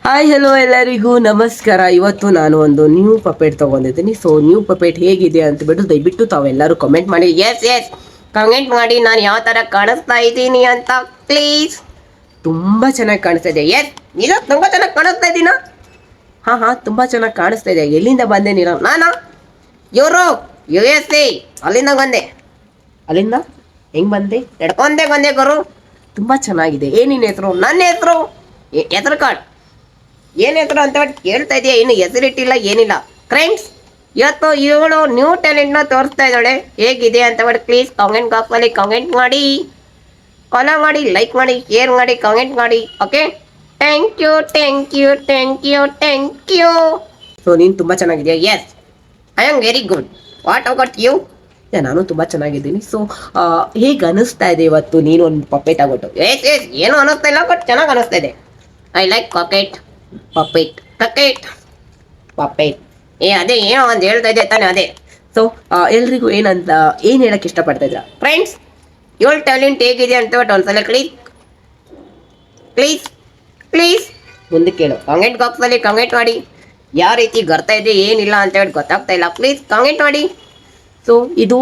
Hi hello ಎಲ್ಲರಿಗೂ ನಮಸ್ಕಾರ. ಇವತ್ತು ನಾನು ಒಂದು ನ್ಯೂ ಪಪೇಟ್ ತೊಗೊಂಡಿದ್ದೀನಿ. ಸೊ ನ್ಯೂ ಪಪೇಟ್ ಹೇಗಿದೆ ಅಂತ ದಯವಿಟ್ಟು ತಾವೆಲ್ಲರೂ ಕಮೆಂಟ್ ಮಾಡಿ. ಎಸ್ ಕಮೆಂಟ್ ಮಾಡಿ ನಾನು ಯಾವ ಥರ ಕಾಣಿಸ್ತಾ ಇದ್ದೀನಿ ಅಂತ ಪ್ಲೀಸ್. ತುಂಬ ಚೆನ್ನಾಗಿ ಕಾಣಿಸ್ತಾ ಇದೆ. ಎಸ್ ನೀನು ತುಂಬ ಚೆನ್ನಾಗಿ ಕಾಣಿಸ್ತಾ ಇದ್ದೀನ? ಹಾಂ ತುಂಬ ಚೆನ್ನಾಗಿ ಕಾಣಿಸ್ತಾ ಇದೆ. ಎಲ್ಲಿಂದ ಬಂದೆ ನೀನು? ನಾನು ಯುರೋಪ್ USA ಅಲ್ಲಿಂದ ಬಂದೆ. ಅಲ್ಲಿಂದ ಹೆಂಗೆ ಬಂದೆ? ನಡ್ಕೊಂಡೆ ಬಂದೆ ಗುರು. ತುಂಬ ಚೆನ್ನಾಗಿದೆ. ಏನಿನ ಹೆಸರು? ನನ್ನ ಹೆಸರು ಹೆಸರು ಕಾರ್ಡ್ ಏನು ಹೆಸರು ಅಂತ ಕೇಳ್ತಾ ಇದೆಯಾ? ಇನ್ನು ಹೆಸರಿಟ್ಟಿಲ್ಲ ಏನಿಲ್ಲ. ಫ್ರೆಂಡ್ಸ್, ಇವತ್ತು ಇವಳು ನ್ಯೂ ಟ್ಯಾಲೆಂಟ್ನ ತೋರಿಸ್ತಾ ಇದ್ದಾಳೆ. ಹೇಗಿದೆ ಅಂತ ಪ್ಲೀಸ್ ಕಾಮೆಂಟ್ ಬಾಕ್ಸಲ್ಲಿ ಕಾಮೆಂಟ್ ಮಾಡಿ, ಫಾಲೋ ಮಾಡಿ, ಲೈಕ್ ಮಾಡಿ, ಶೇರ್ ಮಾಡಿ, ಕಾಮೆಂಟ್ ಮಾಡಿ. Okay, thank you thank you thank you thank you. So ನೀನು ತುಂಬ ಚೆನ್ನಾಗಿದೆಯಾ? Yes, I am very good. What about you? ನಾನು ತುಂಬ ಚೆನ್ನಾಗಿದ್ದೀನಿ. ಸೊ ಹೇಗೆ ಅನಿಸ್ತಾ ಇದೆ ಇವತ್ತು ನೀನು ಒಂದು ಪಪೇಟ್ ಆಗ್ಬಿಟ್ಟು? ಎಸ್ ಏನು ಅನ್ನಿಸ್ತಾ ಇಲ್ಲ, ಬಟ್ ಚೆನ್ನಾಗಿ ಅನ್ನಿಸ್ತಾ ಇದೆ. I like puppet. ಅದೇ ಏನೋ ಒಂದು ಹೇಳ್ತಾ ಇದ್ದೆ ತಾನೆ, ಅದೇ. ಸೊ ಎಲ್ರಿಗೂ ಏನಂತ ಏನು ಹೇಳಕ್ಕೆ ಇಷ್ಟಪಡ್ತಾ ಇದ್ರ ಫ್ರೆಂಡ್ಸ್? ಇವಳ ಟ್ಯಾಲೆಂಟ್ ಹೇಗಿದೆ ಅಂತ ಒಂದ್ಸಲ ಪ್ಲೀಸ್ ಮುಂದಕ್ಕೆ ಕೇಳು. ಕಾಮೆಂಟ್ ಬಾಕ್ಸಲ್ಲಿ ಕಾಮೆಂಟ್ ಮಾಡಿ. ಯಾವ ರೀತಿ ಬರ್ತಾ ಇದೆ ಏನಿಲ್ಲ ಅಂತ ಹೇಳಿ ಗೊತ್ತಾಗ್ತಾ ಇಲ್ಲ. ಪ್ಲೀಸ್ ಕಾಮೆಂಟ್ ಮಾಡಿ. ಸೊ ಇದು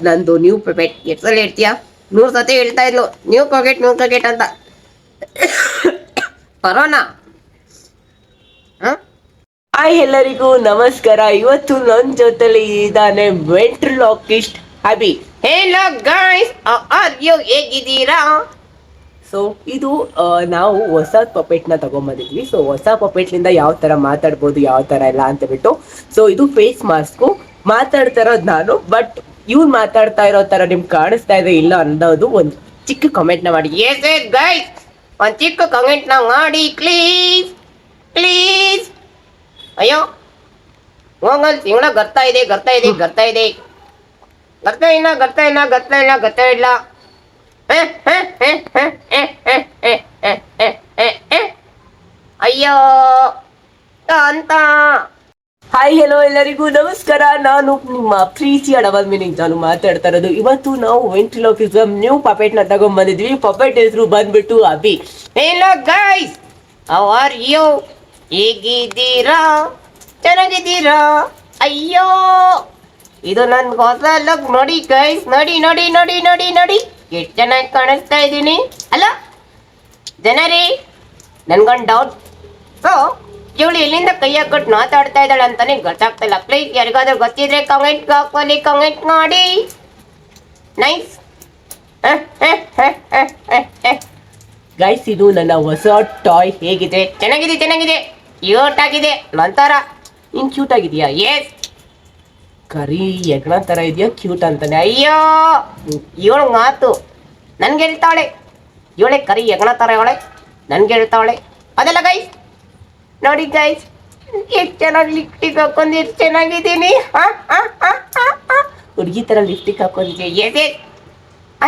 ನಂದು ನ್ಯೂ ಪಪೇಟ್. ಎಷ್ಟು ಸಲ ಹೇಳ್ತೀಯಾ? 100 ಸತಿ ಹೇಳ್ತಾ ಇದ್ಲು ನ್ಯೂ ಪಪೇಟ್ ಅಂತ. ಕೊರೋನಾ. ಹಾಯ್ ಎಲ್ಲರಿಗೂ ನಮಸ್ಕಾರ. ಇವತ್ತು ನನ್ನ ಜೊತೆಲಿ ಇದ್ದಾನೆ ವೆಂಟ್ರಲೋಕಿಸ್ಟ್ ಅಭಿ. ಹೆಲೋ ಗೈಸ್, ಹೇಗಿದ್ದೀರಾ? ಸೊ ಇದು ನಾವು ಹೊಸ ಪಪೇಟ್ನ ತಗೊಂಬಂದಿದ್ವಿ. ಸೊ ಹೊಸ ಪಪೇಟ್ನಿಂದ ಯಾವ ಥರ ಮಾತಾಡ್ಬೋದು, ಯಾವ ಥರ ಇಲ್ಲ ಅಂತ ಬಿಟ್ಟು. ಸೊ ಇದು ಫೇಸ್ ಮಾಸ್ಕು. ಮಾತಾಡ್ತಾ ಇರೋದು ನಾನು, ಬಟ್ ಇವ್ನು ಮಾತಾಡ್ತಾ ಇರೋ ಥರ ನಿಮ್ಗೆ ಕಾಣಿಸ್ತಾ ಇದೆ ಇಲ್ಲ ಅನ್ನೋದು ಒಂದು ಚಿಕ್ಕ ಕಮೆಂಟ್ನ ಮಾಡಿ. ಎಸ್ ಗೈಸ್, ಒಂದು ಚಿಕ್ಕ ಕಮೆಂಟ್ನ ಮಾಡಿ ಪ್ಲೀಸ್. ಅಯ್ಯೋ ಹೋಗಲ್ ತಿಂಗಳ ಬರ್ತಾ ಇದೆ. ಅಯ್ಯೋ ಅಂತ. ಹಾಯ್ ಹಲೋ ಎಲ್ಲರಿಗೂ ನಮಸ್ಕಾರ. ನಾನು ನಿಮ್ಮ ಪ್ರೀತಿಯ ಡಬಲ್ ಮೀನಿಂಗ್ ನಾನು ಮಾತಾಡ್ತಾ ಇರೋದು. ಇವತ್ತು ನಾವು ವೆಂಟ್ರಿಲೋಕಿಸಮ್ ನ್ಯೂ ಪಪೇಟ್ನ ತಗೊಂಡ್ಬಂದಿದ್ವಿ. ಪಪೇಟ್ ಹೆಸರು ಬಂದ್ಬಿಟ್ಟು Abhi. Hello guys, how are you? ಹೇಗಿದ್ದೀರಾ? ಚೆನ್ನಾಗಿದ್ದೀರಾ? ಅಯ್ಯೋ ಇದು ನನ್ನ ಹೊಸ ಲುಕ್ ನೋಡಿ ಗೈಸ್. ನೋಡಿ ಎಷ್ಟು ಚೆನ್ನಾಗಿ ಕಾಣಿಸ್ತಾ ಇದ್ದೀನಿ ಅಲ್ಲ ಜನರೇ? ನನ್ಗೊಂದು ಡೌಟ್. ಸೊ ಇವಳು ಎಲ್ಲಿಂದ ಕೈ ಹಾಕೊಟ್ಟು ಮಾತಾಡ್ತಾ ಇದ್ದಾಳೆ ಅಂತಾನೆ ಗೊತ್ತಾಗ್ತಾ ಇಲ್ಲ. ಪ್ಲೀಸ್ ಯಾರಿಗಾದ್ರೂ ಗೊತ್ತಿದ್ರೆ ಕಮೆಂಟ್ ಬಾಕ್ಸಲ್ಲಿ ಕಮೆಂಟ್ ಮಾಡಿ. ನೈಸ್. ಗೈಸ್, ಇದು ನನ್ನ ಹೊಸ ಟಾಯ್. ಹೇಗಿದೆ? ಚೆನ್ನಾಗಿದೆ, ಕ್ಯೂಟ್ ಆಗಿದೆ. ನಂತರ ನೀನು ಕ್ಯೂಟ್ ಆಗಿದೆಯಾ? ಎಸ್, ಕರಿ ಹೆಗ್ಣ ಥರ ಇದೆಯಾ? ಕ್ಯೂಟ್ ಅಂತಾನೆ. ಅಯ್ಯೋ ಇವಳು ಮಾತು ನನ್ಗೆ ಹೇಳ್ತಾವಳೆ. ಇವಳೆ ಕರಿ ಹೆಗ್ಣ ಥರ ಇವಳೆ ನನ್ಗೆ ಹೇಳ್ತಾವಳೆ ಅದೆಲ್ಲ. ಗೈಸ್ ನೋಡಿ ಗೈಸ್, ಎಷ್ಟು ಚೆನ್ನಾಗಿ ಲಿಪ್ಟಿಕ್ ಹಾಕೊಂಡು ಎಷ್ಟು ಚೆನ್ನಾಗಿದ್ದೀನಿ. ಹುಡುಗಿ ಥರ ಲಿಪ್ಟಿಕ್ ಹಾಕೊಂಡಿದ್ದೆ. Yes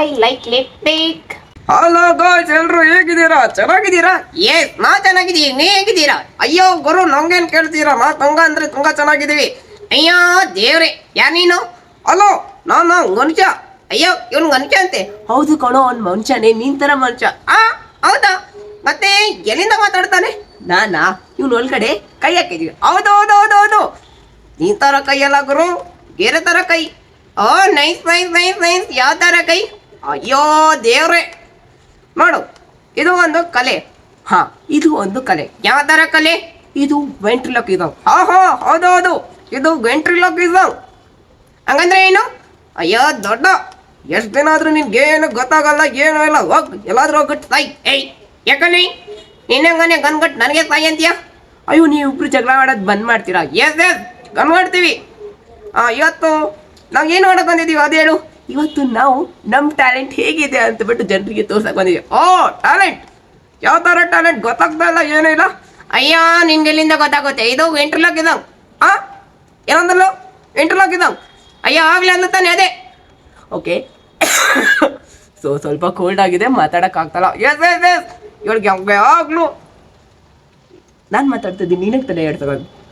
I like lipstick. Hello guys, ಎಲ್ರು ಹೇಗಿದ್ದೀರಾ? ಚೆನ್ನಾಗಿದ್ದೀರಾ? ಎಸ್, ನಾ ಚೆನ್ನಾಗಿದ್ದೀವಿ. ನೀ ಹೇಗಿದ್ದೀರಾ? ಅಯ್ಯೋ ಗುರು, ನಂಗೇನು ಕೇಳ್ತೀರಾ? ನಾ ತುಂಗ ಅಂದ್ರೆ ತುಂಗ ಚೆನ್ನಾಗಿದ್ದೀವಿ. ಅಯ್ಯೋ ದೇವ್ರೆ, ಯಾರು ನೀನು? ಅಲೋ, ನಾನು ಮನುಷ್ಯ. ಅಯ್ಯೋ ಇವನು ಮನುಷ್ಯ ಅಂತೆ. ಹೌದು ಕಣೋ, ಅವ್ನು ಮನುಷ್ಯನೇ, ನೀನ್ ಥರ ಮನುಷ್ಯ. ಹೌದಾ? ಮತ್ತೆ ಎಲ್ಲಿಂದ ಮಾತಾಡ್ತಾನೆ? ನಾನಾ? ಇವನು ಒಳಗಡೆ ಕೈ ಹಾಕಿದೀವಿ. ಹೌದು ನೀನ್ ಥರ ಕೈಯಲ್ಲ ಗುರು, ಬೇರೆ ಥರ ಕೈ. ಓ ನೈಸ್. ಯಾವ ಥರ ಕೈ? ಅಯ್ಯೋ ದೇವ್ರೆ, ನೋಡು, ಇದು ಒಂದು ಕಲೆ. ಇದು ಒಂದು ಕಲೆ. ಯಾವ ಥರ ಕಲೆ? ಇದು ವೆಂಟ್ರಿಲೋಕಿಸಮ್. ಹೌದು, ಇದು ವೆಂಟ್ರಿಲೋಕಿಸಮ್. ಹಂಗಂದ್ರೆ ಏನು? ಅಯ್ಯೋ ದೊಡ್ಡ, ಎಷ್ಟು ದಿನ ಆದ್ರೂ ನಿನ್ಗೆ ಏನು ಗೊತ್ತಾಗಲ್ಲ, ಏನೂ ಇಲ್ಲ. ಹೋಗ್ ಎಲ್ಲಾದ್ರೂ ಹೋಗ್ಬಿಟ್ಟು ಸಾಯ್. ಯಾಕಂದ್ರೆ ನಿನ್ನಂಗನೆ ಗನ್ಗಟ್ಟು ನನಗೆ ಸಾಯಿ ಅಂತೀಯ? ಅಯ್ಯೋ, ನೀವು ಇಬ್ರು ಜಗಳ ಆಡೋದು ಬಂದ್ ಮಾಡ್ತೀರಾ? ಎಸ್ ಗನ್ ಮಾಡ್ತೀವಿ. ಇವತ್ತು ನಾವು ಏನು ಮಾಡಕ್ ಬಂದಿದ್ದೀವಿ ಅದು ಹೇಳು. ಇವತ್ತು ನಾವು ನಮ್ಮ ಟ್ಯಾಲೆಂಟ್ ಹೇಗಿದೆ ಅಂತ ಬಿಟ್ಟು ಜನರಿಗೆ ತೋರ್ಸಕ್ ಬಂದಿದ್ದೀವಿ. ಟ್ಯಾಲೆಂಟ್? ಯಾವ ಥರ ಟ್ಯಾಲೆಂಟ್ ಗೊತ್ತಾಗ್ತಾ ಇಲ್ಲ, ಏನೂ ಇಲ್ಲ. ಅಯ್ಯೋ ನಿನ್ಗೆಲ್ಲಿಂದ ಗೊತ್ತಾಗುತ್ತೆ? ಇದು ವೆಂಟ್ರಿಲೋಕಿಸಮ್. ಏನಂದಲ್ಲ? ವೆಂಟ್ರಿಲೋಕಿಸಮ್. ಅಯ್ಯೋ ಆಗ್ಲಿ ಅಂತಾನೆ ಅದೇ. ಓಕೆ. ಸೊ ಸ್ವಲ್ಪ ಕೋಲ್ಡ್ ಆಗಿದೆ, ಮಾತಾಡೋಕ್ಕಾಗ್ತಲ್ಲ. ಎಸ್ ಇವಳಿಗೆ ಆಗ್ಲು ನಾನು ಮಾತಾಡ್ತಿದ್ದೀನಿ, ನೀನೇ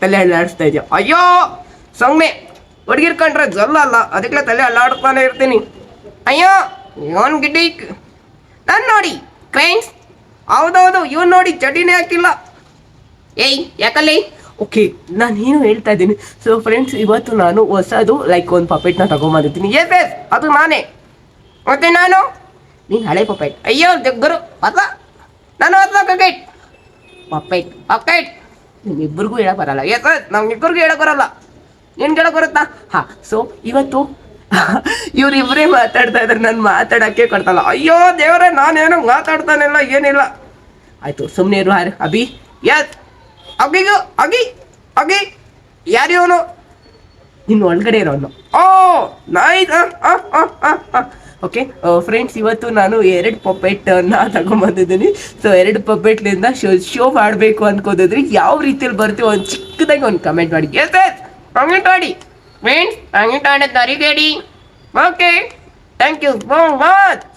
ತಲೆ ಅಲ್ಲಾಡಿಸ್ತಾ ಇದೆಯಾ? ಅಯ್ಯೋ ಸೊಮ್ಮೆ, ಹುಡುಗಿರ್ ಕಂಡ್ರೆ ಜಲ್ಲ ಅಲ್ಲ, ಅದಕ್ಕೆ ತಲೆ ಅಲ್ಲಾಡ್ತಾನೆ ಇರ್ತೀನಿ. ಅಯ್ಯೋ ಇವನ್ ಗಿಡ್ಡಿಕ್ ನಾನು ನೋಡಿ ಫ್ರೆಂಡ್ಸ್. ಹೌದೌದು, ಇವನು ನೋಡಿ ಚಟಿನೇ ಹಾಕಿಲ್ಲ. ಏಯ್ ಯಾಕಲ್ಲಿ ಓಕೆ ನಾನೇನು ಹೇಳ್ತಾ ಇದ್ದೀನಿ. ಸೊ ಫ್ರೆಂಡ್ಸ್, ಇವತ್ತು ನಾನು ಹೊಸದು ಲೈಕ್ ಒಂದು ಪಪೆಟ್ನ ತಗೊಂಬಂದಿದ್ದೀನಿ. ಎಸ್ ಅದು ನಾನೇ. ಮತ್ತೆ ನಾನು ನೀನು ಹಳೆ ಪಪೆಟ್. ಅಯ್ಯೋ ಗುರು ಹೊಸ, ನಾನು ಹೊಸ ಪಪೆಟ್. ಪಪೆಟ್ ನಿಮ್ಮಿಬ್ಬರಿಗೂ ಹೇಳಕ್ ಬರಲ್ಲ. ಎಸ್ ನಮ್ಗಿಬ್ಬರಿಗೂ ಹೇಳಕ್ ಬರಲ್ಲ. ಏನು ಹೇಳಕ್ ಬರುತ್ತಾ? ಹಾಂ, ಸೊ ಇವತ್ತು ಇವರಿಬ್ಬರೇ ಮಾತಾಡ್ತಾ ಇದ್ದಾರೆ, ನಾನು ಮಾತಾಡೋಕ್ಕೆ ಕೊಡ್ತಲ್ಲ. ಅಯ್ಯೋ ದೇವರೇ, ನಾನೇನು ಮಾತಾಡ್ತಾನಿಲ್ಲ, ಏನಿಲ್ಲ. ಆಯಿತು, ಸುಮ್ಮನೆ ಇರು ಅಭಿ. ಎಸ್ ಅಗಿ ಯಾರು ಇವನು? ಇನ್ನು ಒಳಗಡೆ ಇರೋನು. ಓ ನೈಸ್. ಓಕೆ ಫ್ರೆಂಡ್ಸ್, ಇವತ್ತು ನಾನು 2 ಪಪೆಟನ್ನು ತಗೊಂಬಂದಿದ್ದೀನಿ. ಸೊ 2 ಪಪೆಟ್ಲಿಂದ ಶೋ ಮಾಡಬೇಕು ಅಂದ್ಕೋದಿದ್ರಿ, ಯಾವ ರೀತಿಯಲ್ಲಿ ಬರ್ತೀವಿ ಒಂದು ಚಿಕ್ಕದಾಗಿ ಒಂದು ಕಮೆಂಟ್ ಮಾಡಿ. ಎಸ್ ಕಮೆಂಟ್ ಮಾಡಿ ಫ್ರೆಂಡ್ಸ್, ಕಮೆಂಟ್ ಮಾಡೋದು ಮರಿಬೇಡಿ. Okay, thank you so much.